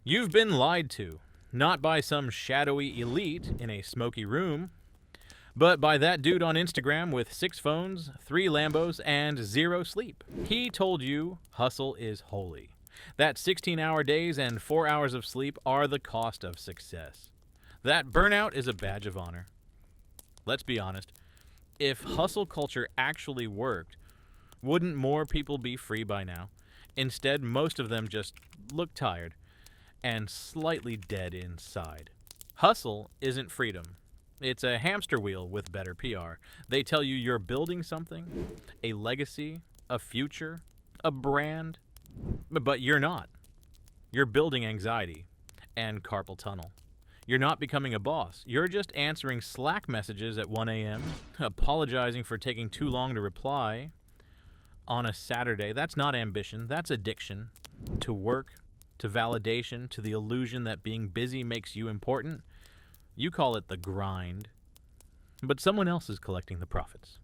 You've been lied to, not by some shadowy elite in a smoky room, but by that dude on Instagram with 6 phones, 3 Lambos, and 0 sleep. He told you hustle is holy. That 16-hour days and 4 hours of sleep are the cost of success. That burnout is a badge of honor. Let's be honest. If hustle culture actually worked, wouldn't more people be free by now? Instead, most of them just look tired and slightly dead inside. Hustle isn't freedom. It's a hamster wheel with better PR. They tell you you're building something, a legacy, a future, a brand, but you're not. You're building anxiety and carpal tunnel. You're not becoming a boss. You're just answering Slack messages at 1 a.m., apologizing for taking too long to reply on a Saturday. That's not ambition. That's addiction to work, to validation, to the illusion that being busy makes you important. You call it the grind, but someone else is collecting the profits.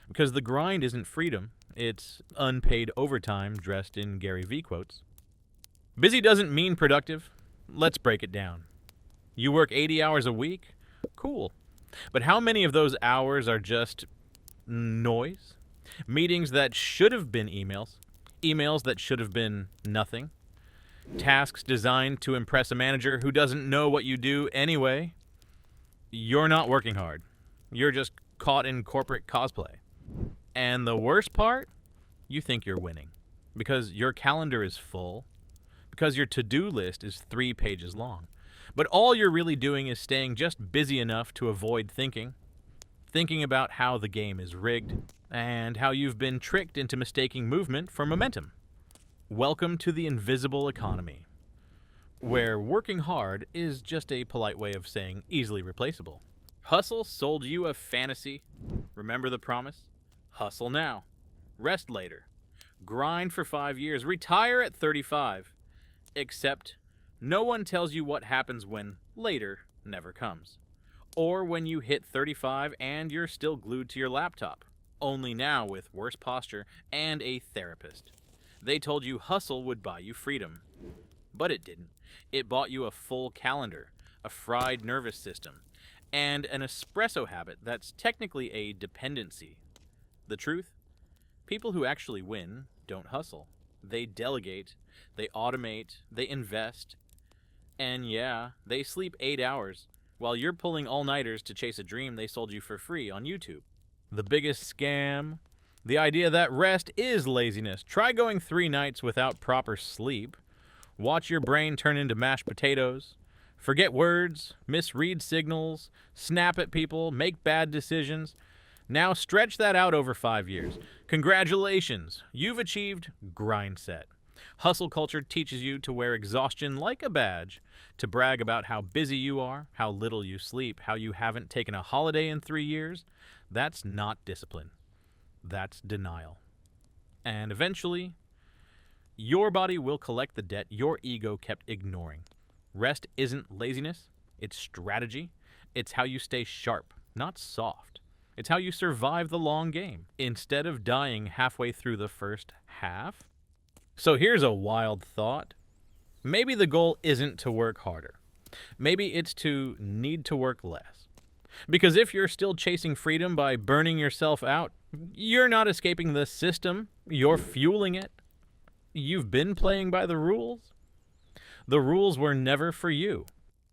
Because the grind isn't freedom. It's unpaid overtime dressed in Gary Vee quotes. Busy doesn't mean productive. Let's break it down. You work 80 hours a week? Cool. But how many of those hours are just noise? Meetings that should have been emails? Emails that should have been nothing? Tasks designed to impress a manager who doesn't know what you do anyway? You're not working hard. You're just caught in corporate cosplay. And the worst part? You think you're winning. Because your calendar is full. Because your to-do list is 3 pages long. But all you're really doing is staying just busy enough to avoid thinking. Thinking about how the game is rigged, and how you've been tricked into mistaking movement for momentum. Welcome to the invisible economy, where working hard is just a polite way of saying easily replaceable. Hustle sold you a fantasy. Remember the promise? Hustle now. Rest later. Grind for 5 years. Retire at 35. Except no one tells you what happens when later never comes. Or when you hit 35 and you're still glued to your laptop, only now with worse posture and a therapist. They told you hustle would buy you freedom, but it didn't. It bought you a full calendar, a fried nervous system, and an espresso habit that's technically a dependency. The truth? People who actually win don't hustle. They delegate, they automate, they invest, and yeah, they sleep 8 hours, while you're pulling all-nighters to chase a dream they sold you for free on YouTube. The biggest scam? The idea that rest is laziness. Try going 3 nights without proper sleep. Watch your brain turn into mashed potatoes. Forget words, misread signals, snap at people, make bad decisions. Now stretch that out over 5 years. Congratulations, you've achieved grind set. Hustle culture teaches you to wear exhaustion like a badge, to brag about how busy you are, how little you sleep, how you haven't taken a holiday in 3 years. That's not discipline. That's denial. And eventually, your body will collect the debt your ego kept ignoring. Rest isn't laziness, it's strategy. It's how you stay sharp, not soft. It's how you survive the long game, instead of dying halfway through the first half. So here's a wild thought. Maybe the goal isn't to work harder. Maybe it's to need to work less. Because if you're still chasing freedom by burning yourself out, you're not escaping the system, you're fueling it. You've been playing by the rules. The rules were never for you.